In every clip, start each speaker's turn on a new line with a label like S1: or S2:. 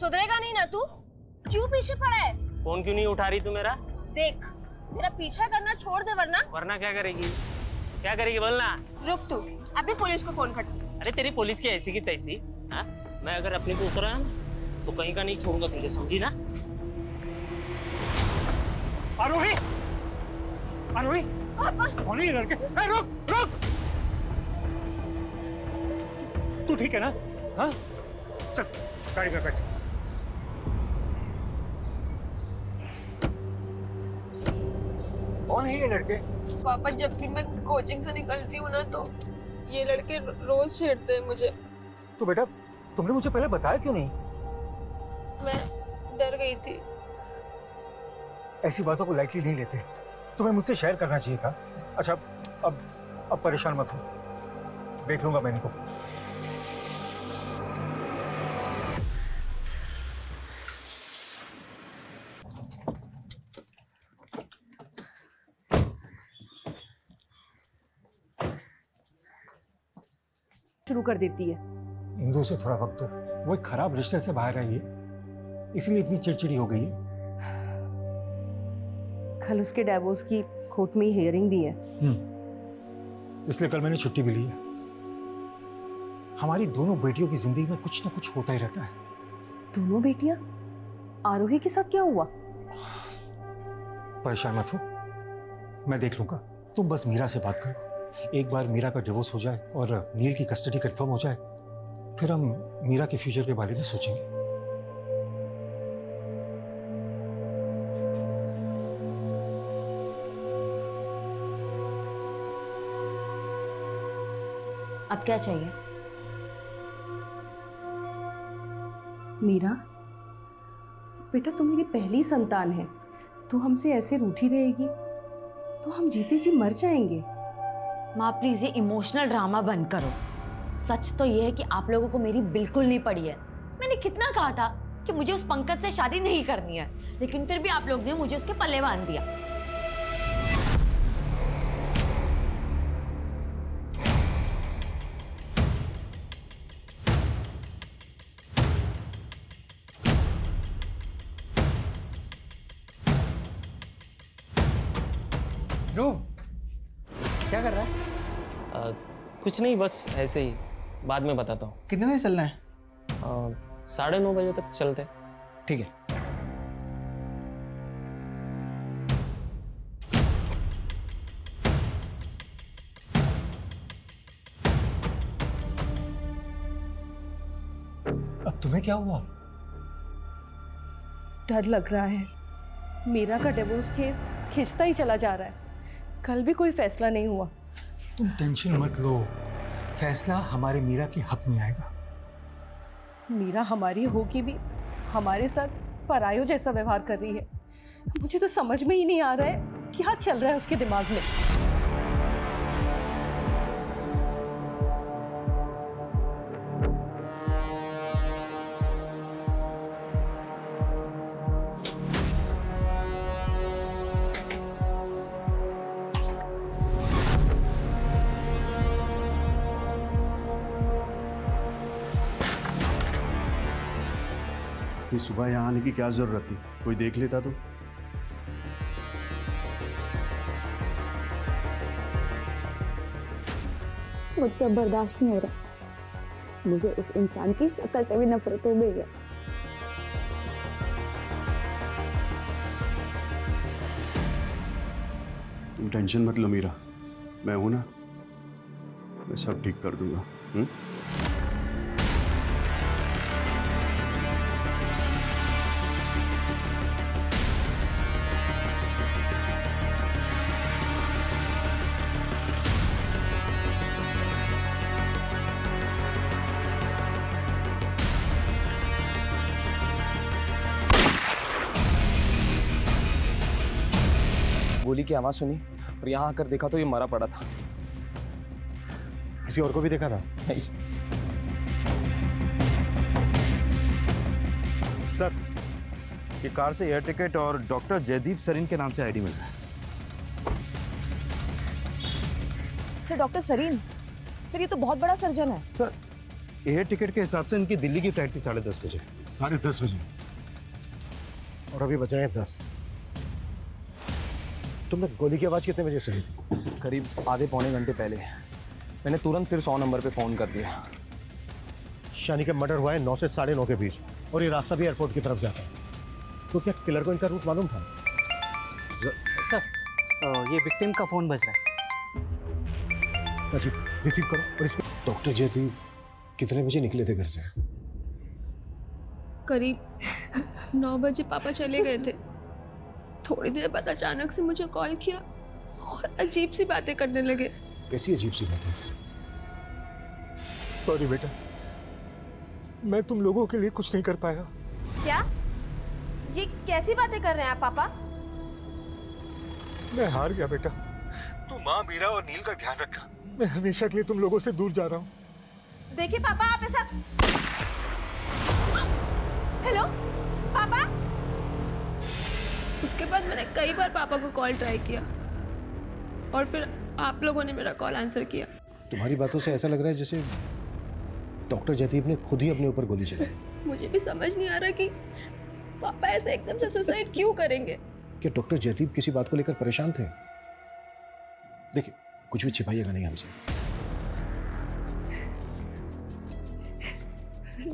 S1: सुधरेगा नहीं ना तू? क्यों पीछे पड़ा है?
S2: फोन क्यों नहीं उठा रही तू मेरा?
S1: देख, मेरा पीछा करना छोड़ दे वरना।
S2: वरना क्या करेगी? क्या करेगी बोलना?
S1: रुक तू, अभी पुलिस को फोन कर।
S2: अरे तेरी पुलिस की ऐसी की तैसी। हाँ, मैं अगर अपने को उतरा तो कहीं का नहीं छोड़ूंगा तुझे, समझी ना?
S3: आरोही, आरोही, कौन है ये लड़के? रुक, रुक। तू ठीक है ना? हाँ, चल गाड़ी में बैठ। कौन है ये लड़के?
S1: पापा, जब भी मैं कोचिंग से निकलती हूँ ना तो ये लड़के रोज छेड़ते हैं मुझे।
S3: तो बेटा, तुमने मुझे पहले बताया क्यों नहीं?
S1: मैं डर गई थी।
S3: ऐसी बातों को लाइटली नहीं लेते, तुम्हें मुझसे शेयर करना चाहिए था। अच्छा, अब परेशान मत हो, देख लूंगा मैं इनको।
S4: शुरू कर देती है।
S3: इंदु से थोड़ा वक्त दो, वो एक खराब रिश्ते से बाहर आई है, इसलिए इतनी चिड़चिड़ी हो गई है।
S4: कल उसके डिवोर्स की कोर्ट में हियरिंग भी है।
S3: इसलिए कल मैंने छुट्टी भी ली है। हमारी दोनों बेटियों की जिंदगी में कुछ ना कुछ होता ही रहता है।
S4: दोनों बेटियां? आरोही के साथ क्या हुआ?
S3: परेशान मत हो, मैं देख लूंगा। तुम बस मीरा से बात करो। एक बार मीरा का डिवोर्स हो जाए और नील की कस्टडी कंफर्म हो जाए, फिर हम मीरा के फ्यूचर के बारे में सोचेंगे।
S5: अब क्या चाहिए?
S4: मीरा, बेटा तू मेरी पहली संतान है, तू हमसे ऐसे रूठी रहेगी तो हम जीते जी मर जाएंगे।
S5: माँ प्लीज ये इमोशनल ड्रामा बंद करो। सच तो ये है कि आप लोगों को मेरी बिल्कुल नहीं पड़ी है। मैंने कितना कहा था कि मुझे उस पंकज से शादी नहीं करनी है, लेकिन फिर भी आप लोग ने मुझे उसके पल्ले बांध दिया।
S6: ध्रुव, क्या कर रहा है?
S2: कुछ नहीं, बस ऐसे ही, बाद में बताता हूँ।
S6: कितने बजे चलना है?
S2: 9:30 बजे तक चलते।
S6: ठीक है।
S3: अब तुम्हें क्या हुआ?
S4: डर लग रहा है। मीरा का डिवोर्स केस खिंचता ही चला जा रहा है। कल भी कोई फैसला नहीं हुआ।
S3: तुम टेंशन मत लो, फैसला हमारे मीरा के हक में आएगा।
S4: मीरा हमारी होगी भी हमारे साथ परायों जैसा व्यवहार कर रही है। मुझे तो समझ में ही नहीं आ रहा है क्या चल रहा है उसके दिमाग में।
S7: इतनी सुबह यहाँ आने की क्या जरूरत थी? कोई देख लेता तो।
S8: मुझसे बर्दाश्त नहीं हो रहा। मुझे उस इंसान की शक्ल से भी नफरत हो गई है।
S7: तुम टेंशन मत लो मीरा, मैं हूं ना, मैं सब ठीक कर दूंगा।
S9: गोली की आवाज सुनी और यहाँ आकर देखा तो ये मरा पड़ा था।
S3: किसी और को भी देखा था?
S7: सर, ये कार से एयर टिकट और डॉक्टर जयदीप सरीन के नाम से आईडी मिल रहा है।
S1: सर, डॉक्टर सरीन सर, ये तो बहुत बड़ा सर्जन है।
S7: सर, एयर टिकट के हिसाब से इनकी दिल्ली की फ्लाइट थी 10:30 बजे।
S10: 10:30 बजे और अभी बज रहे हैं 10। तुमने गोली की आवाज़ कितने बजे सुनी थी?
S9: करीब आधे पौने घंटे पहले। मैंने तुरंत फिर 100 नंबर पे फ़ोन कर दिया।
S10: शानी का मर्डर हुआ है 9 से 9:30 के बीच और ये रास्ता भी एयरपोर्ट की तरफ जाता है। तो क्या किलर को इनका रूट मालूम था?
S6: सर ये विक्टिम का फ़ोन बज रहा है।
S10: अजीब, रिसीव करो। और इसमें डॉक्टर जयदीप कितने बजे निकले थे घर से?
S1: करीब 9 बजे पापा चले गए थे। थोड़ी देर बाद अचानक से मुझे कॉल किया और अजीब सी बातें करने लगे।
S10: कैसी अजीब सी बात है? सॉरी बेटा, मैं तुम लोगों के लिए कुछ नहीं कर पाया।
S11: क्या? ये कैसी बातें कर रहे हैं आप पापा?
S10: मैं हार गया बेटा। तू माँ, मीरा और नील का ध्यान रखना। मैं हमेशा के लिए तुम लोगों से दूर जा रहा हूँ।
S11: देखिए पापा, आप ऐसा। हेलो पापा।
S1: उसके बाद मैंने कई बार पापा को कॉल ट्राई किया और फिर आप लोगों ने मेरा कॉल आंसर किया।
S10: तुम्हारी बातों से ऐसा लग रहा है जैसे डॉक्टर जयदीप ने खुद ही अपने ऊपर गोली चलाई।
S1: मुझे भी समझ नहीं आ रहा कि पापा ऐसे एकदम से सुसाइड क्यों करेंगे।
S10: क्या डॉक्टर जयदीप किसी बात को लेकर परेशान थे? देखिए, कुछ भी छिपाइएगा नहीं हमसे।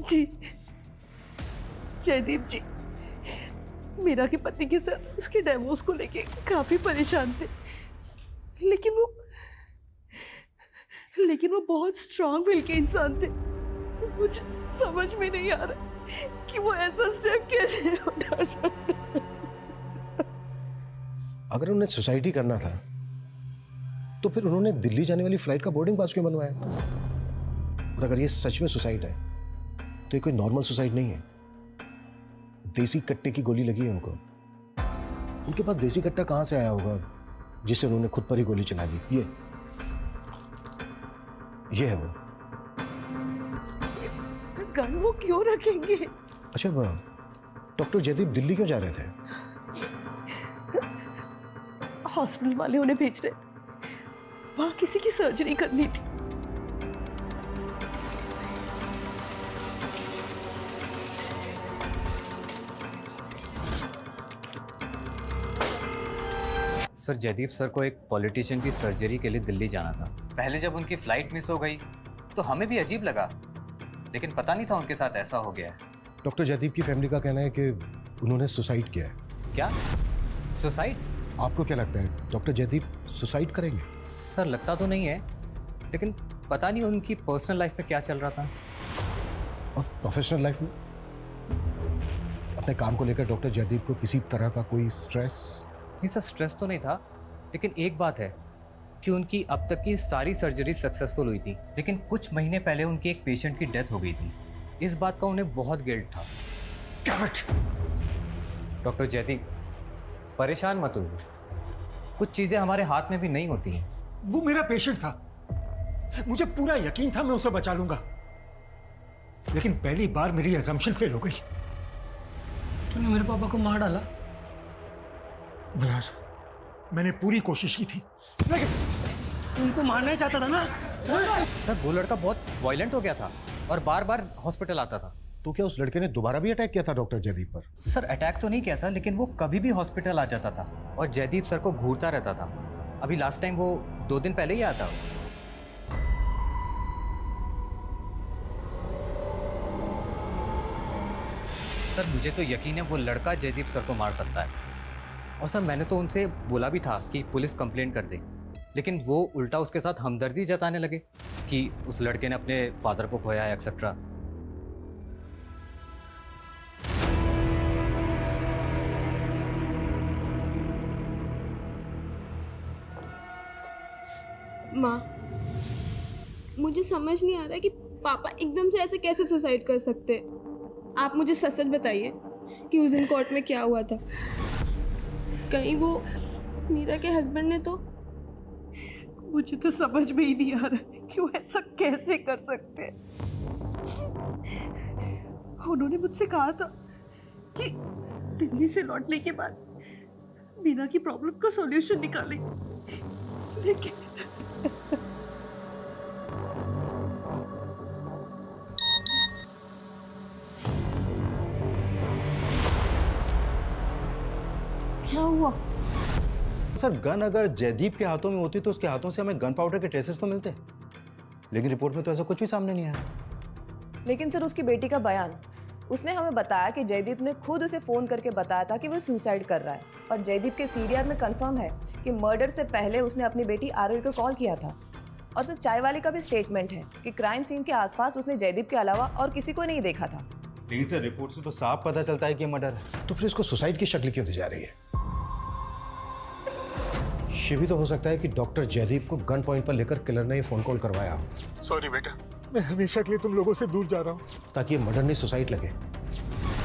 S4: जी जयदीप जी, मीरा के पति के साथ उसके डिवोर्स को लेके काफी परेशान थे, लेकिन वो बहुत स्ट्रांग विल के इंसान थे। मुझे समझ में नहीं आ रहा कि वो ऐसा स्टेप कैसे उठा सकते।
S10: अगर उन्हें सुसाइड ही करना था तो फिर उन्होंने दिल्ली जाने वाली फ्लाइट का बोर्डिंग पास क्यों बनवाया? और अगर ये सच में सुसाइड है तो ये कोई नॉर्मल सुसाइड नहीं है। देसी कट्टे की गोली लगी है उनको। उनके पास देसी कट्टा कहां से आया होगा जिससे उन्होंने खुद पर ही गोली चला दी? ये है वो
S4: गन वो क्यों रखेंगे?
S10: अच्छा, डॉक्टर जयदीप दिल्ली क्यों जा रहे थे?
S4: हॉस्पिटल वाले उन्हें भेज रहे, वहां किसी की सर्जरी करनी थी।
S12: सर, जयदीप सर को एक पॉलिटिशियन की सर्जरी के लिए दिल्ली जाना था। पहले जब उनकी फ्लाइट मिस हो गई तो हमें भी अजीब लगा, लेकिन पता नहीं था उनके साथ ऐसा हो गया है।
S10: डॉक्टर जयदीप की फैमिली का कहना है कि उन्होंने सुसाइड किया है।
S12: क्या? सुसाइड?
S10: आपको क्या लगता है डॉक्टर जयदीप सुसाइड करेंगे?
S12: सर, लगता तो नहीं है, लेकिन पता नहीं उनकी पर्सनल लाइफ में क्या चल रहा था।
S10: और प्रोफेशनल लाइफ में? अपने काम को लेकर डॉक्टर जयदीप को किसी तरह का कोई स्ट्रेस?
S12: नहीं सर, स्ट्रेस तो नहीं था, लेकिन एक बात है कि उनकी अब तक की सारी सर्जरी सक्सेसफुल हुई थी, लेकिन कुछ महीने पहले उनके एक पेशेंट की डेथ हो गई थी। इस बात का उन्हें बहुत गिल्ट था। डॉक्टर जयदीप, परेशान मत होइए, कुछ चीज़ें हमारे हाथ में भी नहीं होती हैं।
S3: वो मेरा पेशेंट था, मुझे पूरा यकीन था मैं उसे बचा लूंगा, लेकिन पहली बार मेरी अजम्पशन फेल हो गई।
S13: तूने मेरे पापा को मार डाला।
S3: यार, मैंने पूरी कोशिश की थी, लेकिन
S6: उनको मारना ही चाहता था ना।
S12: सर, वो लड़का बहुत वायलेंट हो गया था और बार बार हॉस्पिटल आता था।
S10: तो क्या उस लड़के ने दोबारा भी अटैक किया था डॉक्टर जयदीप पर?
S12: सर, अटैक तो नहीं किया था, लेकिन वो कभी भी हॉस्पिटल आ जाता था और जयदीप सर को घूरता रहता था। अभी लास्ट टाइम वो 2 दिन पहले ही आया था। सर, मुझे तो यकीन है वो लड़का जयदीप सर को मार सकता है। और सर, मैंने तो उनसे बोला भी था कि पुलिस कंप्लेंट कर दे, लेकिन वो उल्टा उसके साथ हमदर्दी जताने लगे कि उस लड़के ने अपने फादर को खोया है एक्सेट्रा।
S1: माँ, मुझे समझ नहीं आ रहा कि पापा एकदम से ऐसे कैसे सुसाइड कर सकते हैं। आप मुझे सच सच बताइए कि उस दिन कोर्ट में क्या हुआ था। कहीं वो मीरा के हस्बैंड ने तो।
S4: मुझे तो समझ में ही नहीं आ रहा कि वो ऐसा कैसे कर सकते हैं। उन्होंने मुझसे कहा था कि दिल्ली से लौटने के बाद मीरा की प्रॉब्लम का सॉल्यूशन निकालेंगे, लेकिन क्या हुआ?
S7: सर गन अगर जयदीप के हाथों में होती तो उसके हाथों से हमें गन पाउडर के ट्रेसेस तो मिलते, लेकिन रिपोर्ट में तो ऐसा कुछ भी सामने नहीं आया।
S4: लेकिन सर उसकी बेटी का बयान, उसने हमें बताया कि जयदीप ने खुद उसे फ़ोन करके बताया था कि वो सुसाइड कर रहा है, और जयदीप के सीडीआर में कंफर्म है कि मर्डर से पहले उसने अपनी बेटी आरोही को कॉल किया था। और सर चाय वाले का भी स्टेटमेंट है कि क्राइम सीन के आसपास उसने जयदीप के अलावा और किसी को नहीं देखा था।
S7: लेकिन सर रिपोर्ट से तो साफ पता चलता है कि मर्डर है।
S10: तो फिर इसको सुसाइड की शक्ल क्यों दी जा रही है? ये भी तो हो सकता है कि डॉक्टर जयदीप को गन पॉइंट पर लेकर किलर ने ये फोन कॉल करवाया।
S3: सॉरी बेटा, मैं हमेशा के लिए तुम लोगों से दूर जा रहा हूँ।
S10: ताकि ये मर्डर नहीं सुसाइड लगे।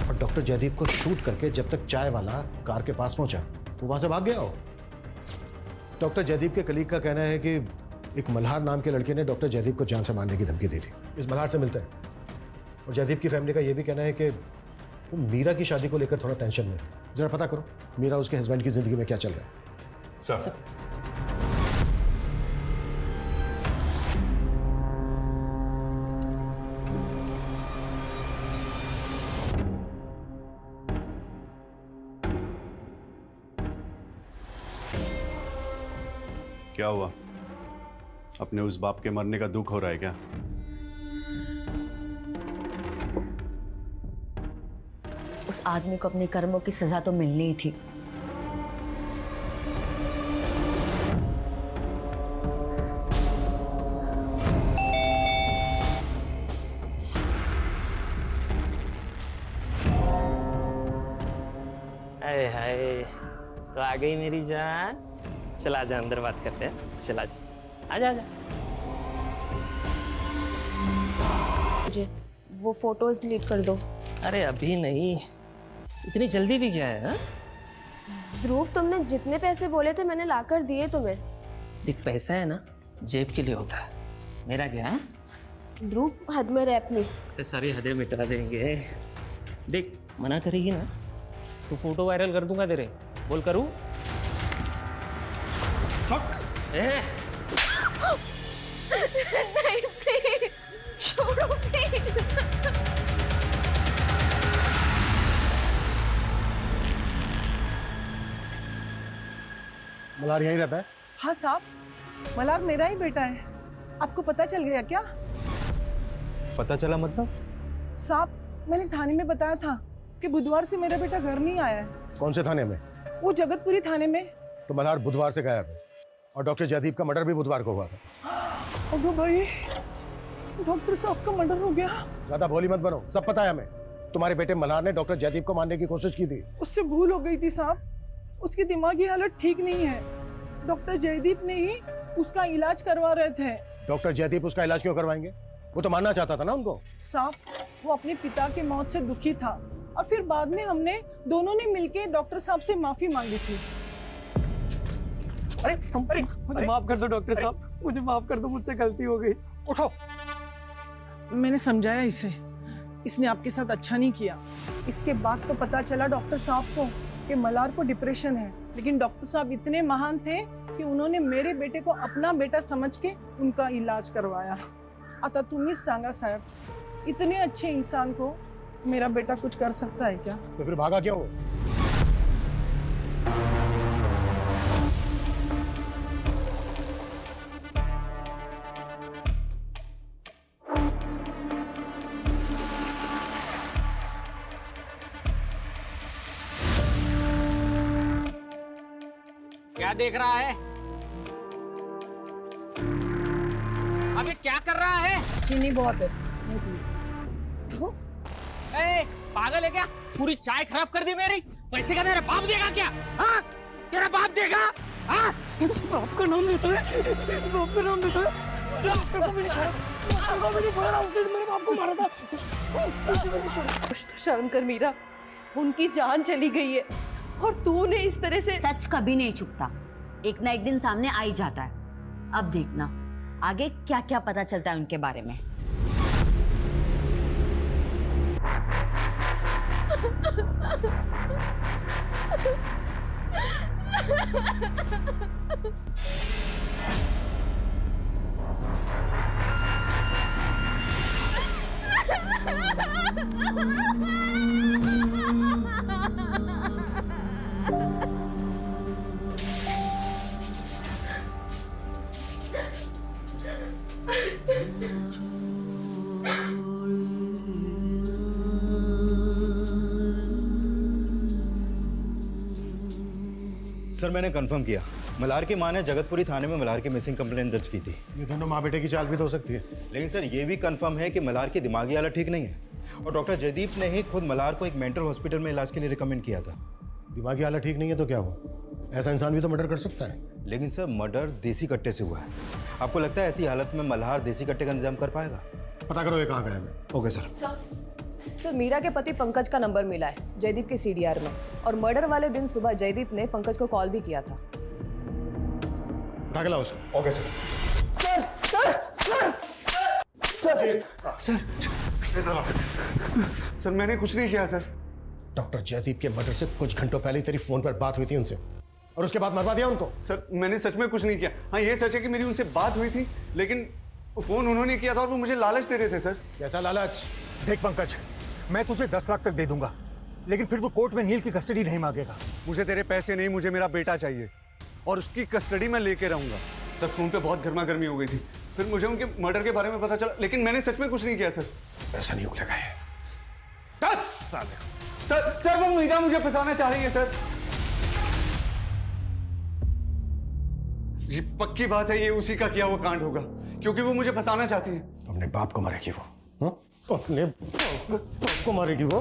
S10: और डॉक्टर जयदीप को शूट करके जब तक चाय वाला कार के पास पहुंचा तो वहां से भाग गया हो। डॉक्टर जयदीप के कलीग का कहना है कि एक मल्हार नाम के लड़के ने डॉक्टर जयदीप को जान से मारने की धमकी दी थी। इस मल्हार से मिलते हैं। और जयदीप की फैमिली का यह भी कहना है कि वो मीरा की शादी को लेकर थोड़ा टेंशन में। जरा पता करो मीरा उसके हस्बैंड की जिंदगी में क्या चल रहा है।
S7: सर
S14: क्या हुआ? अपने उस बाप के मरने का दुख हो रहा है क्या?
S5: उस आदमी को अपने कर्मों की सजा तो मिलनी ही थी।
S2: अरे हाय, तो आ गई मेरी जान। चला जा, अंदर बात करते हैं। चला जा, आजा आजा।
S11: मुझे वो फोटोज डिलीट कर दो।
S2: अरे अभी नहीं, इतनी जल्दी भी क्या है?
S11: ध्रुव, तुमने जितने पैसे बोले थे मैंने लाकर दिए तुम्हें।
S2: देख, पैसा है ना जेब के लिए होता है, मेरा क्या है?
S11: ध्रुव, हद में रह अपनी।
S2: ये सारी हदें मिटा देंगे। देख, मना करेगी ना तो फोटो वायरल कर दूंगा तेरे। बोल करूँ?
S11: नहीं प्लीज, छोड़ो प्लीज।
S10: मल्हार यहीं रहता है?
S4: हाँ साहब, मल्हार मेरा ही बेटा है। आपको पता चल गया क्या?
S7: पता चला मतलब?
S4: साहब, मैंने थाने में बताया था कि बुधवार से मेरा बेटा घर नहीं आया है।
S10: कौन से थाने में?
S4: वो जगतपुरी थाने में।
S10: तो मल्हार बुधवार से गायब है और डॉक्टर जयदीप का मर्डर भी बुधवार को हुआ था।
S4: अगो भाई, डॉक्टर साहब का मर्डर हो गया।
S10: ज्यादा भोली मत बनो, सब पता है हमें। तुम्हारे बेटे मल्हार ने डॉक्टर जयदीप को मारने की कोशिश की थी।
S4: उससे भूल हो गई थी साहब, उसकी दिमागी हालत ठीक नहीं है। डॉक्टर जयदीप ने ही उसका इलाज करवा रहे थे।
S10: डॉक्टर जयदीप उसका इलाज क्यों करवाएंगे? वो तो मारना चाहता था ना उनको।
S4: साहब, वो अपने पिता की मौत से दुखी था और फिर बाद में हमने दोनों ने मिलके डॉक्टर साहब से माफी मांगी थी।
S13: अरे मुझे माफ कर दो डॉक्टर साहब, मुझे माफ कर दो, मुझसे गलती हो गई।
S4: उठो। मैंने समझाया इसे, इसने आपके साथ अच्छा नहीं किया। इसके बाद तो पता चला डॉक्टर साहब को कि मल्हार को डिप्रेशन है, लेकिन डॉक्टर साहब इतने महान थे कि उन्होंने मेरे बेटे को अपना बेटा समझ के उनका इलाज करवाया। आता तुम्हीच सांगा साहब, इतने अच्छे इंसान को मेरा बेटा कुछ कर सकता है क्या?
S10: तो फिर भागा क्यों?
S2: क्या देख रहा है? अबे क्या कर रहा है?
S4: चीनी बहुत है।
S2: ए, पागल है क्या? पूरी चाय खराब कर दी मेरी। पैसे का तेरा बाप देगा क्या? हाँ? तेरा बाप देगा? हाँ?
S13: बाप का नाम लेता है, बाप का नाम लेता है। डॉक्टर को भी नहीं छोड़ा, डॉक्टर को भी नहीं छोड़ा, उसने मेरे बाप को मारा था।
S4: कुछ तो शर्म कर मीरा, उनकी जान चली गई है और तूने इस तरह से।
S5: सच कभी नहीं छुपता, एक ना एक दिन सामने आ ही जाता है। अब देखना आगे क्या क्या पता चलता है उनके बारे में।
S7: सर मैंने कंफर्म किया, मल्हार की मां ने जगतपुरी थाने में मल्हार की मिसिंग कंप्लेंट दर्ज की थी।
S10: ये दोनों माँ बेटे की चाल भी तो हो सकती है।
S7: लेकिन सर ये भी कंफर्म है कि मल्हार की दिमागी हालत ठीक नहीं है और डॉक्टर जयदीप ने ही खुद मल्हार को एक मेंटल हॉस्पिटल में इलाज के लिए रिकमेंड किया था।
S10: दिमागी हालत ठीक नहीं है तो क्या हुआ? ऐसा इंसान भी तो मर्डर कर सकता है।
S7: लेकिन सर मर्डर देसी कट्टे से हुआ है। आपको लगता है ऐसी हालत में मल्हार देसी कट्टे का इंतजाम कर पाएगा?
S10: पता करो ये कहाँ गया है।
S7: Okay sir.
S15: सर मीरा के पति पंकज का नंबर मिला है जयदीप के सीडीआर में, और मर्डर वाले दिन सुबह जयदीप ने पंकज को कॉल भी किया था।
S10: उठा के लाओ उसे।
S7: Okay sir.
S15: Sir sir sir
S14: sir sir मैंने कुछ नहीं किया सर।
S10: डॉक्टर जयदीप के मर्डर से कुछ घंटों पहले तेरी फोन पर बात हुई थी उनसे, और उसके बाद मरवा दिया उनको।
S14: सर मैंने सच में कुछ नहीं किया। हाँ ये सच है कि मेरी उनसे बात हुई थी, लेकिन फोन उन्होंने किया था और वो मुझे लालच दे रहे थे सर।
S10: कैसा लालच?
S3: देख पंकज, मैं तुझे 10 लाख तक दे दूंगा, लेकिन फिर वो कोर्ट में नील की कस्टडी नहीं मांगेगा।
S14: मुझे तेरे पैसे नहीं, मुझे मेरा बेटा चाहिए और उसकी कस्टडी मैं लेके रहूंगा। सर फोन पे बहुत गर्मा गर्मी हो गई थी, फिर मुझे उनके मर्डर के बारे में पता चला, लेकिन मैंने सच में कुछ नहीं किया सर।
S10: ऐसा नहीं उगलेगा है। 10 साल
S14: सर वो मीरा मुझे फंसाना चाह रही है सर। ये पक्की बात है, ये उसी का किया हुआ कांड होगा, क्योंकि वो मुझे फंसाना चाहती है।
S10: अपने बाप को मारेगी वो। अपने बाप को मारेगी वो।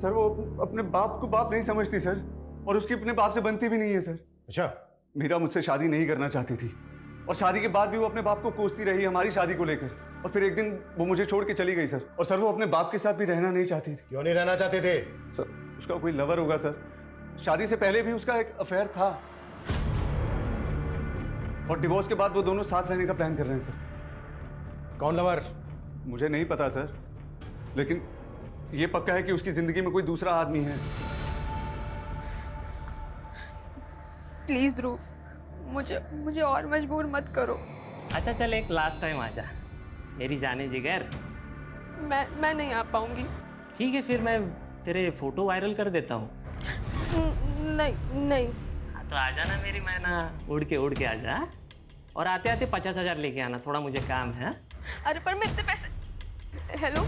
S14: सर वो अपने बाप को बाप नहीं समझती सर, और उसकी अपने बाप से बनती भी नहीं है सर।
S10: अच्छा,
S14: मीरा मुझसे शादी नहीं करना चाहती थी, और शादी के बाद भी वो अपने बाप को कोसती रही हमारी शादी को लेकर, और फिर एक दिन वो मुझे छोड़ के चली गई सर। और सर वो अपने बाप के साथ भी रहना नहीं चाहती थी।
S10: क्यों नहीं रहना चाहते थे?
S14: सर उसका कोई लवर होगा सर, शादी से पहले भी उसका एक अफेयर था, और डिवोर्स के बाद वो दोनों साथ रहने का प्लान कर रहे हैं सर।
S10: कौन लवर?
S14: मुझे नहीं पता सर, लेकिन ये पक्का है कि उसकी जिंदगी में कोई दूसरा आदमी है।
S1: प्लीज ध्रुव, मुझे और मजबूर मत करो।
S2: अच्छा चल एक लास्ट टाइम आजा मेरी जाने जिगर।
S1: मैं नहीं आ पाऊंगी।
S2: ठीक है फिर मैं तेरे फोटो वायरल कर देता हूँ।
S1: नहीं
S2: हाँ तो आजा ना मेरी मैना, उड़ के आजा, और आते आते 50,000 लेके आना, थोड़ा मुझे काम है।
S1: अरे पर मैं इतने पैसे। हेलो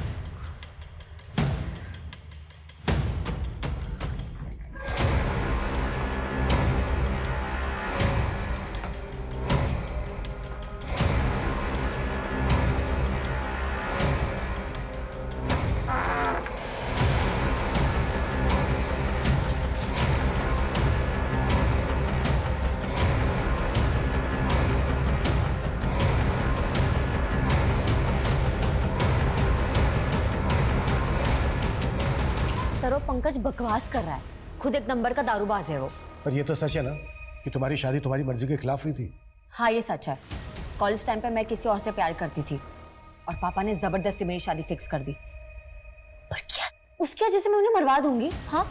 S5: सर वो पंकज बकवास कर रहा है, खुद एक नंबर का दारूबाज है वो।
S10: पर ये तो सच है ना कि तुम्हारी शादी तुम्हारी मर्जी के खिलाफ हुई थी।
S5: हाँ ये सच है। कॉलेज टाइम पे मैं किसी और से प्यार करती थी और पापा ने जबरदस्ती मेरी शादी फिक्स कर दी। पर क्या उसकी वजह से मैं उन्हें मरवा दूंगी? हाँ,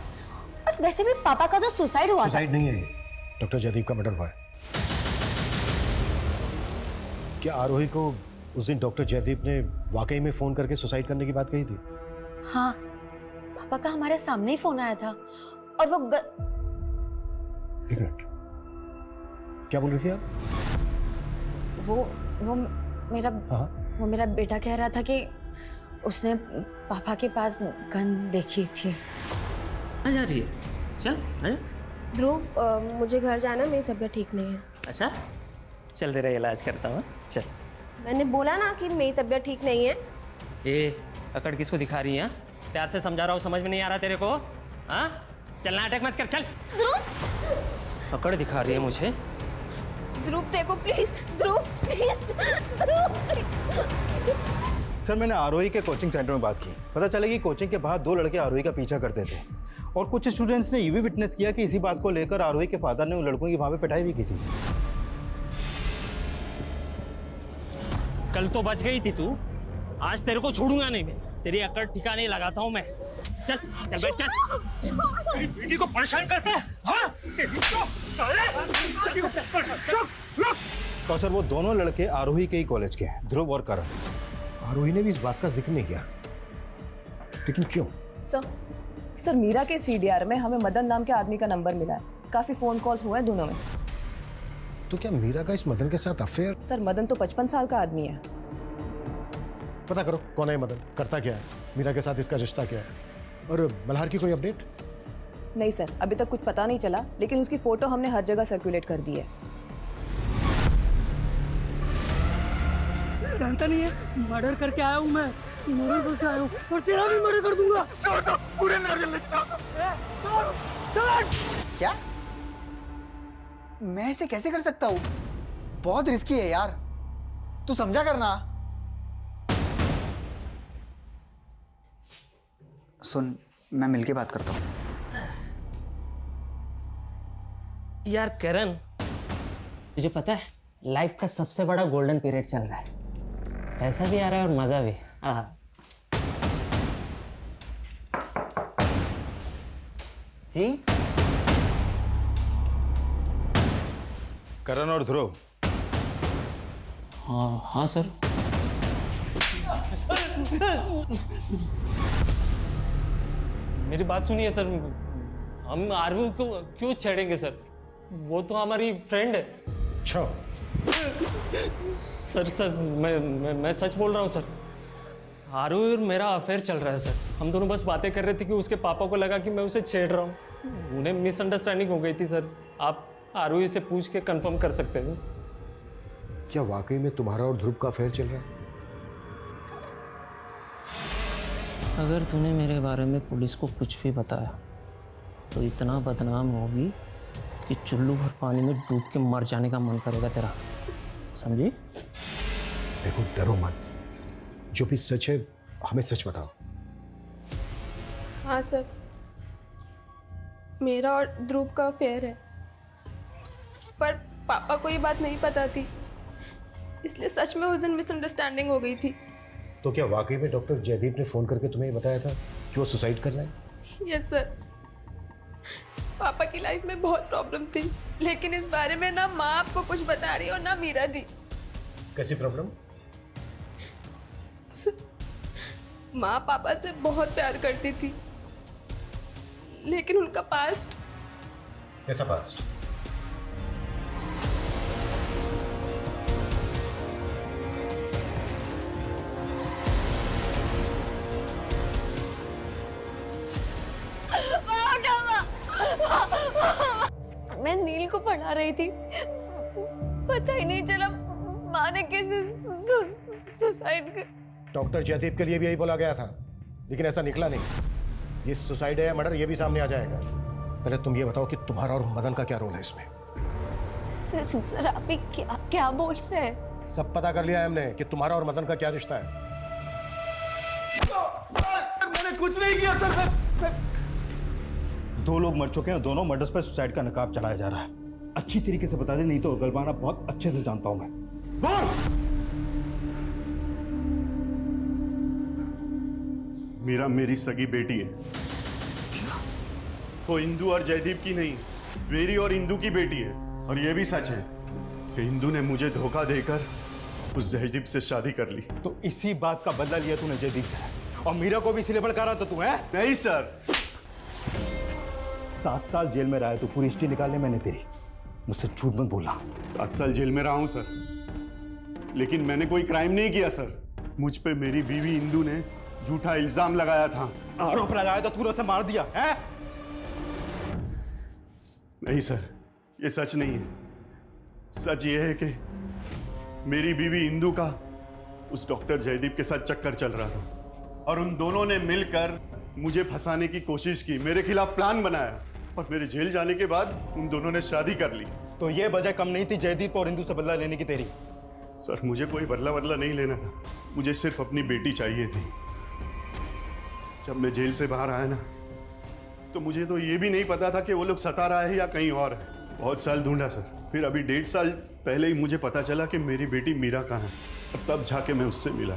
S5: और वैसे भी पापा का तो सुसाइड हुआ था।
S10: सुसाइड नहीं है, डॉक्टर जयदीप का मर्डर हुआ है। क्या आरोही को उस दिन डॉक्टर जयदीप ने वाकई में फोन करके सुसाइड करने की बात कही थी?
S5: हाँ, पापा का हमारे सामने ही फोन आया था और वो
S10: एक मिनट, क्या बोल रही थी आप?
S5: वो मेरा
S10: हाँ?
S5: वो मेरा बेटा कह रहा था कि उसने पापा के पास गन देखी थी।
S2: आ जा रही है, चल आजा।
S11: ध्रुव मुझे घर जाना, मेरी तबीयत ठीक नहीं है।
S2: अच्छा चल तेरा इलाज करता हूँ, चल।
S11: मैंने बोला ना कि मेरी तबीयत ठीक नहीं है।
S2: ए अकड़ किसको दिखा रही है? प्यार से समझा रहा हूँ, समझ में नहीं आ रहा तेरे को? हाँ चल नाटक मत कर, चल।
S11: ध्रुव
S2: अकड़ दिखा रही है मुझे।
S11: ध्रुव देखो please, Dhruv please, Dhruv.
S7: Sir मैंने आरोही के कोचिंग सेंटर में बात की, पता चला कि कोचिंग के बाद 2 लड़के आरोही का पीछा करते थे, और कुछ स्टूडेंट्स ने ये भी विटनेस किया कि इसी बात को लेकर आरोही के फादर ने उन लड़कों की वहां पे पिटाई भी की थी।
S2: कल तो बच गई थी तू, आज तेरे को छोड़ूंगा नहीं मैं। तेरी अकड़ ठिकाने लगाता हूँ मैं। चल चल बैठ, चल। बेटी को परेशान करता है, हाँ?
S7: तो सर वो दोनों लड़के आरोही के ही कॉलेज के हैं, ध्रुव और करण।
S10: आरोही ने भी इस बात का जिक्र नहीं किया, लेकिन क्यों?
S15: सर मीरा के सीडीआर में हमें मदन नाम के आदमी का नंबर मिला है, काफी फोन कॉल्स हुए हैं दोनों में।
S10: तो क्या मीरा का इस मदन के साथ अफेयर?
S15: सर मदन तो 55 साल का आदमी है।
S10: पता करो कौन है मदन, करता क्या है, मीरा के साथ इसका रिश्ता क्या है, और मल्हार की कोई अपडेट?
S15: नहीं सर, अभी तक कुछ पता नहीं चला, लेकिन उसकी फोटो हमने हर जगह सर्कुलेट कर दी है।
S13: जानता नहीं है, मर्डर करके आया हूँ मैं, मर्डर करके आया हूँ और तेरा भी मर्डर कर दूंगा। छोड़ दो, पूरे नारियल
S6: क्या? मैं इसे कैसे कर सकता हूँ? बहुत रिस्की है यार, तू समझा करना। सुन, मैं मिलके बात करता हूँ।
S2: यार करण, तुझे पता है लाइफ का सबसे बड़ा गोल्डन पीरियड चल रहा है। पैसा भी आ रहा है और मजा भी। हाँ
S6: जी?
S7: करण और ध्रुव।
S2: हाँ हाँ सर। मेरी बात सुनिए सर, हम आरू को क्यों छेड़ेंगे सर? वो तो हमारी फ्रेंड है।
S10: अच्छा।
S2: सर सर मैं सच बोल रहा हूँ सर। आरू और मेरा अफेयर चल रहा है सर। हम दोनों बस बातें कर रहे थे कि उसके पापा को लगा कि मैं उसे छेड़ रहा हूँ। उन्हें मिसअंडरस्टैंडिंग हो गई थी सर। आप आरू से पूछ के कंफर्म कर सकते हो।
S10: क्या वाकई में तुम्हारा और ध्रुव का अफेयर चल रहा है?
S2: अगर तूने मेरे बारे में पुलिस को कुछ भी बताया तो इतना बदनाम होगी कि चुल्लू भर पानी में डूब के मर जाने का मन करेगा तेरा, समझी?
S10: देखो, डरो मत, जो भी सच है हमें सच बताओ।
S1: हाँ सर, मेरा और ध्रुव का अफेयर है, पर पापा को ये बात नहीं पता थी, इसलिए सच में उस दिन मिसअंडरस्टैंडिंग हो गई थी।
S10: तो क्या वाकई में डॉक्टर जयदीप ने फोन करके तुम्हें बताया था कि वो सुसाइड कर रहा है?
S1: यस सर, पापा की लाइफ में बहुत प्रॉब्लम थी, लेकिन इस बारे में ना माँ आपको कुछ बता रही और ना मीरा दी।
S10: कैसी प्रॉब्लम?
S1: माँ पापा से बहुत प्यार करती थी, लेकिन उनका पास्ट।
S10: कैसा पास्ट?
S5: मैं नील को पढ़ा रही थी, पता ही नहीं चला माँ ने कैसे सुसाइड कर।
S10: डॉक्टर जयदीप के लिए भी यही बोला गया था, लेकिन ऐसा निकला नहीं। ये सुसाइड है या मर्डर, ये भी सामने आ जाएगा। पहले तुम ये बताओ कि तुम्हारा और मदन का क्या रोल है इसमें?
S5: सर आप ये क्या बोल रहे हैं?
S10: सब पता कर लिया है हमने कि तुम्हारा और मदन का क्या रिश्ता है।
S14: मैंने कुछ नहीं किया सर।
S7: दो लोग मर चुके हैं, दोनों मर्डर्स पर सुसाइड का नकाब चलाया जा रहा है। अच्छी तरीके से बता दे, नहीं तो गलबाना बहुत अच्छे से जानता हूं मैं। बोल!
S14: मीरा मेरी सगी बेटी है। वो इंदू और जयदीप की नहीं, मेरी और इंदू की बेटी है। और ये भी सच है कि इंदू ने मुझे धोखा देकर उस जयदीप से शादी कर ली।
S7: तो इसी बात का बदला लिया तूने जयदीप से, और मीरा को भी इसीलिए भड़का तो तू है?
S14: नहीं सर।
S7: 7 साल जेल में रहा है, तो पूरी हिस्ट्री निकालने मैंने तेरी। मुझसे झूठ मत बोलना।
S14: 7 साल जेल में रहा हूं सर, लेकिन मैंने कोई क्राइम नहीं किया सर। मुझ पे मेरी बीवी इंदू ने झूठा इल्जाम लगाया था।
S7: आरोप लगाया तो तूने उसे मार दिया है?
S14: नहीं सर, ये सच नहीं है। सच ये है कि मेरी बीवी इंदू का उस डॉक्टर जयदीप के साथ चक्कर चल रहा था, और उन दोनों ने मिलकर मुझे फंसाने की कोशिश की, मेरे खिलाफ प्लान बनाया, और मेरे जेल जाने के बाद उन दोनों ने शादी कर ली।
S7: तो ये वजह कम नहीं थी जयदीप और इंदू से बदला लेने की तेरी?
S14: सर मुझे कोई बदला नहीं लेना था, मुझे सिर्फ अपनी बेटी चाहिए थी। जब मैं जेल से बाहर आया ना, तो मुझे तो ये भी नहीं पता था कि वो लोग सता रहा है या कहीं और है। बहुत साल ढूंढा सर, फिर अभी 1.5 साल पहले ही मुझे पता चला कि मेरी बेटी मीरा कहाँ है, और तब जाके मैं उससे मिला।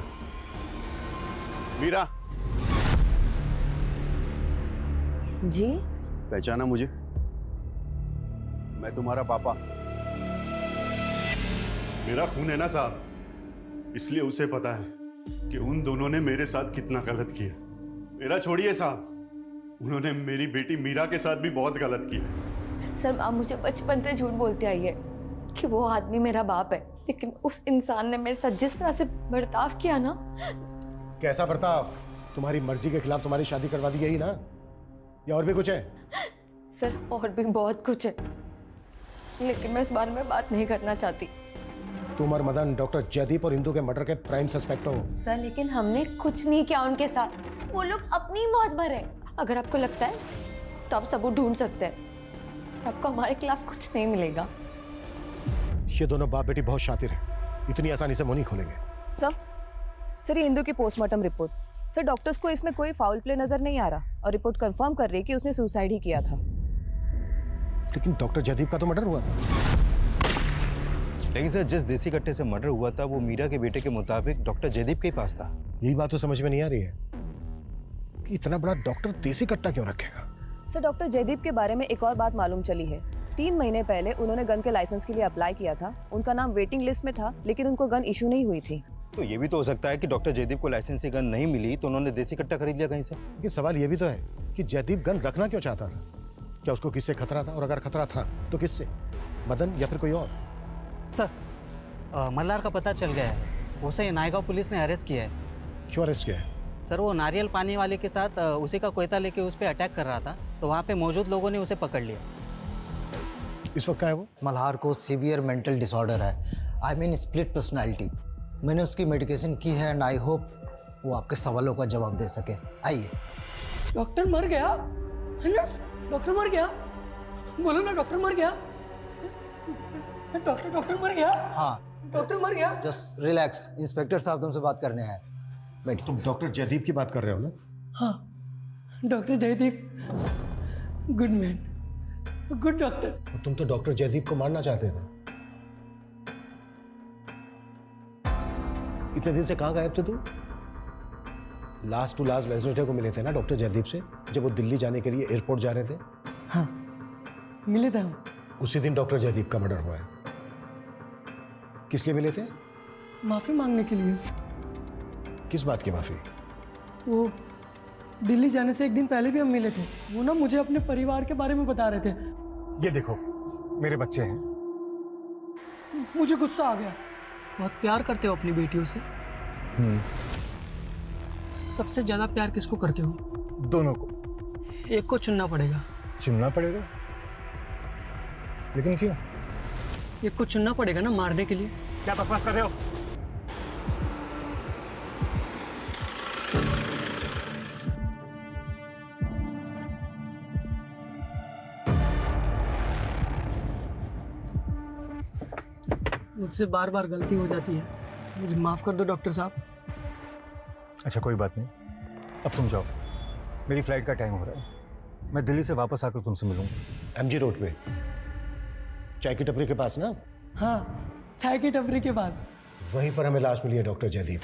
S14: मीरा
S5: जी?
S14: पहचाना मुझे? मैं तुम्हारा पापा। मेरा खून है ना साहब, इसलिए उसे पता है कि उन दोनों ने मेरे साथ कितना गलत किया। मेरा छोड़िए साहब, उन्होंने मेरी बेटी मीरा के साथ भी बहुत गलत किया।
S5: सर आप मुझे बचपन से झूठ बोलते आई है कि वो आदमी मेरा बाप है, लेकिन उस इंसान ने मेरे साथ जिस तरह से बर्ताव किया ना।
S10: कैसा बर्ताव? तुम्हारी मर्जी के खिलाफ तुम्हारी शादी करवा दी गई ना, या और भी कुछ है?
S5: सर और भी बहुत कुछ है, लेकिन मैं इस बारे में बात नहीं करना चाहती।
S10: तुम और मदन डॉक्टर जयदीप और इंदु के मर्डर के प्राइम सस्पेक्ट हो।
S5: सर लेकिन हमने कुछ नहीं किया उनके साथ, वो लोग अपनी मौत भरे। अगर आपको लगता है तो आप सबूत ढूंढ सकते हैं, आपको हमारे खिलाफ कुछ नहीं मिलेगा।
S10: ये दोनों बाप बेटी बहुत शातिर हैं, इतनी आसानी से मुंह नहीं खोलेंगे।
S15: सर ये इंदु की पोस्टमार्टम रिपोर्ट। सर डॉक्टर्स को इसमें कोई फाउल प्ले नजर नहीं आ रहा और रिपोर्ट कंफर्म कर रही है कि उसने सुसाइड ही किया था।
S10: लेकिन डॉक्टर जयदीप का तो मर्डर हुआ था।
S7: लेकिन सर जिस देसी कट्टे से मर्डर हुआ था वो मीरा के बेटे के मुताबिक डॉक्टर जयदीप के ही पास था।
S10: यही बात तो समझ में नहीं आ रही है कि इतना बड़ा डॉक्टर देसी कट्टा क्यों रखेगा।
S15: सर डॉक्टर जयदीप के बारे में एक और बात मालूम चली है। 3 महीने पहले उन्होंने गन के लाइसेंस के लिए अप्लाई किया था। उनका नाम वेटिंग लिस्ट में था, लेकिन उनको गन इशू नहीं हुई थी।
S7: तो ये भी तो हो सकता है कि डॉक्टर जयदीप को लाइसेंस से गन नहीं मिली तो उन्होंने देसी कट्टा खरीद लिया कहीं से।
S10: लेकिन सवाल ये भी तो है कि जयदीप गन रखना क्यों चाहता था? क्या उसको किससे खतरा था? और अगर खतरा था तो किससे? मदन या फिर कोई और?
S16: सर मल्हार का पता चल गया है, उसे नायगांव पुलिस ने अरेस्ट किया है।
S10: क्यों अरेस्ट किया है?
S16: सर वो नारियल पानी वाले के साथ उसी का कोयता लेके उस पर अटैक कर रहा था, तो वहाँ पे मौजूद लोगों ने उसे पकड़ लिया।
S10: इस वक्त क्या है वो?
S6: मल्हार को सीवियर मेंटल डिसऑर्डर है, आई मीन स्प्लिट पर्सनालिटी। मैंने उसकी मेडिकेशन की है एंड आई होप वो आपके सवालों का जवाब दे सके। आइए।
S13: डॉक्टर मर गया है ना? डॉक्टर मर गया, बोलो ना डॉक्टर मर गया। डॉक्टर मर गया।
S6: हाँ
S13: डॉक्टर मर गया।
S6: जस्ट रिलैक्स, इंस्पेक्टर साहब तुमसे बात करने आए। बैठ।
S10: तुम डॉक्टर जयदीप की बात कर रहे हो ना?
S13: हाँ doctor Jaydeep, good man, good doctor.
S10: तुम तो डॉक्टर जयदीप को मारना चाहते थे। इतने दिन से कहाँ गायब थे तुम? लास्ट टू लास्ट वेडनेसडे को मिले थे ना डॉक्टर जयदीप से, जब वो दिल्ली जाने के लिए एयरपोर्ट जा रहे थे।
S13: हाँ मिले थे हम।
S10: उसी दिन डॉक्टर जयदीप का मर्डर हुआ है। किस लिए मिले थे?
S13: माफी मांगने के लिए।
S10: किस बात की माफी?
S13: वो दिल्ली जाने से एक दिन पहले भी हम मिले थे। वो ना मुझे अपने परिवार के बारे में बता रहे थे।
S3: ये देखो मेरे बच्चे हैं।
S13: मुझे गुस्सा आ गया। बहुत प्यार करते हो अपनी बेटियों से? सबसे ज्यादा प्यार किसको करते हो?
S3: दोनों को।
S13: एक को चुनना पड़ेगा।
S3: चुनना पड़ेगा? लेकिन क्यों?
S13: एक को चुनना पड़ेगा ना मारने के लिए।
S3: क्या बकवास कर रहे हो?
S13: मुझसे बार बार गलती हो जाती है, मुझे माफ कर दो डॉक्टर साहब।
S3: अच्छा कोई बात नहीं, अब तुम जाओ, मेरी फ्लाइट का टाइम हो रहा है। मैं दिल्ली से वापस आकर तुमसे मिलूंगा।
S10: एमजी रोड पे चाय की टपरी के पास ना?
S13: हाँ चाय की टपरी के पास।
S10: वहीं पर हमें लाश मिली है डॉक्टर जयदीप,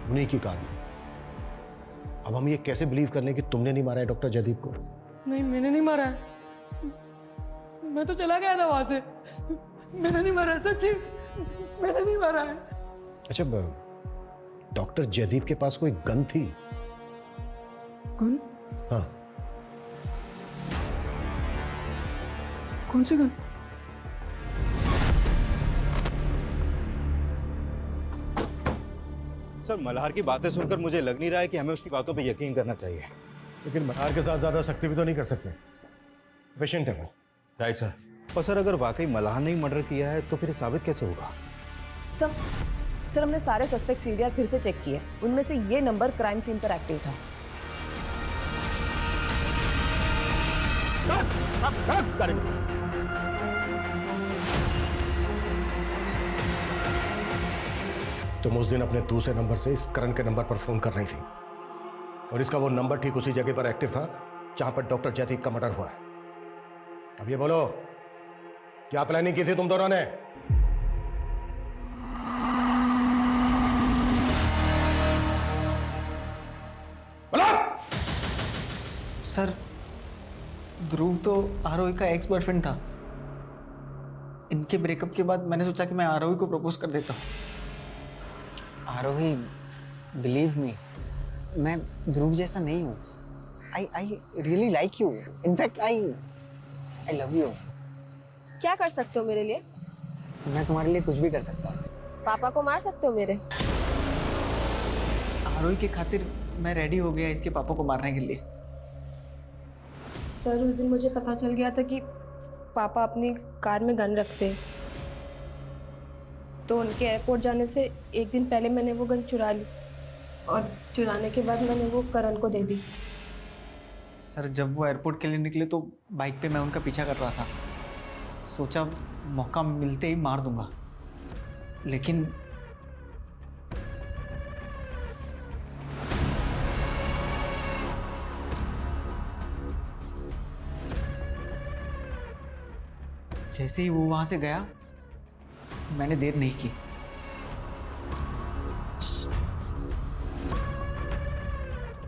S10: उन्हीं की कार में। अब हम ये कैसे बिलीव कर लें कि तुमने नहीं मारा है डॉक्टर जयदीप को?
S13: नहीं मैंने नहीं मारा है, मैं तो चला गया था वहां से। मैंने नहीं मारा, सच्ची मैंने नहीं मारा है।
S10: अच्छा डॉक्टर जयदीप के पास कोई गन थी?
S13: गन?
S10: हाँ।
S13: कौन सी गन?
S7: सर मल्हार की बातें सुनकर मुझे लग नहीं रहा है कि हमें उसकी बातों पे यकीन करना चाहिए।
S10: लेकिन मल्हार के साथ ज्यादा सख्ती भी तो नहीं कर सकते, पेशेंट है वो।
S7: Right sir. और सर अगर वाकई मल्हार ने ही मर्डर किया है तो फिर साबित कैसे होगा?
S15: सर हमने सारे सस्पेक्ट सीडीआर फिर से चेक किए, उनमें से ये नंबर क्राइम सीन पर एक्टिव था।
S10: तुम उस दिन अपने दूसरे नंबर से इस करण के नंबर पर फोन कर रही थी, और इसका वो नंबर ठीक उसी जगह पर एक्टिव था जहां पर डॉक्टर जयदीप का मर्डर हुआ है। अब ये बोलो, क्या प्लानिंग की थी तुम दोनों ने?
S16: सर ध्रुव तो आरोही का एक्स बॉयफ्रेंड था। इनके ब्रेकअप के बाद मैंने सोचा कि मैं आरोही को प्रपोज कर देता हूँ। आरोही बिलीव मी, मैं ध्रुव जैसा नहीं हूँ। I really like you, in fact I love you.
S11: क्या कर सकते हो मेरे लिए?
S16: मैं तुम्हारे लिए कुछ भी कर सकता हूँ।
S11: पापा को मार सकते हो मेरे?
S16: आरोही के खातिर मैं रेडी हो गया इसके पापा को मारने के लिए।
S11: सर उस दिन मुझे पता चल गया था कि पापा अपनी कार में गन रखते हैं, तो उनके एयरपोर्ट जाने से एक दिन पहले मैंने वो गन चुरा ली और चुराने के बाद मैंने वो करण को दे दी।
S16: सर जब वो एयरपोर्ट के लिए निकले तो बाइक पे मैं उनका पीछा कर रहा था, सोचा मौका मिलते ही मार दूंगा, लेकिन जैसे ही वो वहां से गया मैंने देर नहीं की।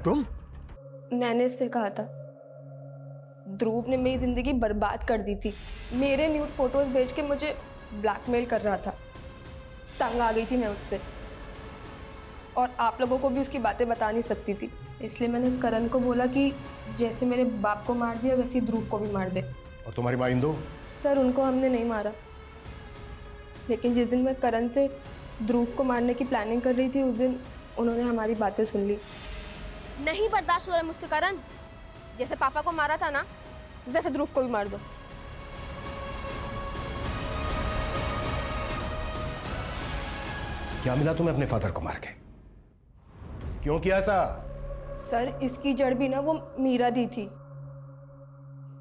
S10: तुम?
S11: मैंने इससे कहा था, ध्रुव ने मेरी जिंदगी बर्बाद कर दी थी, मेरे न्यूड फोटोज भेज के मुझे ब्लैकमेल कर रहा था। तंग आ गई थी मैं उससे, और आप लोगों को भी उसकी बातें बता नहीं सकती थी, इसलिए मैंने करण को बोला कि जैसे मेरे बाप को मार दिया वैसे ही ध्रुव को भी मार दे।
S10: और तुम्हारी माँ इंदु?
S11: सर उनको हमने नहीं मारा, लेकिन जिस दिन मैं करण से ध्रुव को मारने की प्लानिंग कर रही थी उस दिन उन्होंने हमारी बातें सुन ली।
S17: नहीं बर्दाश्त हो रहा है मुझसे करण, जैसे पापा को मारा था ना वैसे ध्रुव को भी मार दो।
S10: क्या मिला तुम्हें अपने फादर को मार के? क्यों किया ऐसा?
S11: सर इसकी जड़ भी ना वो मीरा दी थी।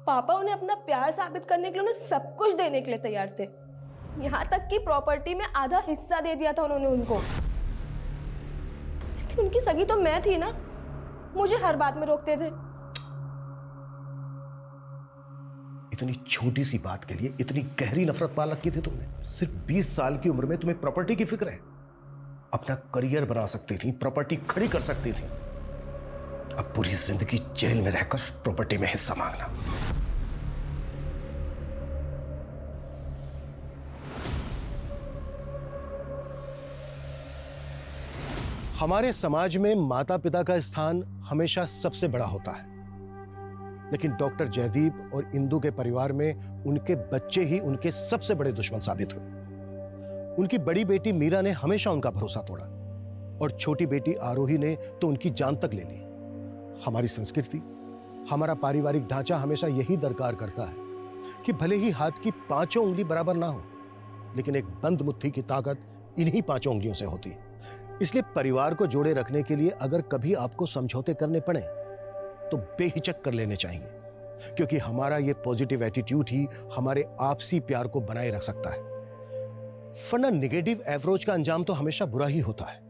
S11: पापा उन्हें अपना प्यार साबित करने के लिए उन्हें सब कुछ देने के लिए तैयार थे, यहाँ तक कि प्रॉपर्टी में आधा हिस्सा दे दिया था उन्होंने उनको। लेकिन उनकी सगी तो मैं थी ना, मुझे हर बात में रोकते थे।
S10: इतनी छोटी सी बात के लिए इतनी गहरी नफरत पाल रखी थी तुमने? सिर्फ 20 साल की उम्र में तुम्हें प्रॉपर्टी की फिक्र है? अपना करियर बना सकती थी, प्रॉपर्टी खड़ी कर सकती थी। अब पूरी जिंदगी जेल में रहकर प्रॉपर्टी में हिस्सा मांगना। हमारे समाज में माता पिता का स्थान हमेशा सबसे बड़ा होता है, लेकिन डॉक्टर जयदीप और इंदु के परिवार में उनके बच्चे ही उनके सबसे बड़े दुश्मन साबित हुए। उनकी बड़ी बेटी मीरा ने हमेशा उनका भरोसा तोड़ा और छोटी बेटी आरोही ने तो उनकी जान तक ले ली। हमारी संस्कृति, हमारा पारिवारिक ढांचा हमेशा यही दरकार करता है कि भले ही हाथ की 5 उंगली बराबर ना हो, लेकिन एक बंद मुट्ठी की ताकत इन्हीं 5 उंगलियों से होती है। इसलिए परिवार को जोड़े रखने के लिए अगर कभी आपको समझौते करने पड़े तो बेहिचक कर लेने चाहिए, क्योंकि हमारा ये पॉजिटिव एटीट्यूड ही हमारे आपसी प्यार को बनाए रख सकता है। वरना नेगेटिव अप्रोच का अंजाम तो हमेशा बुरा ही होता है।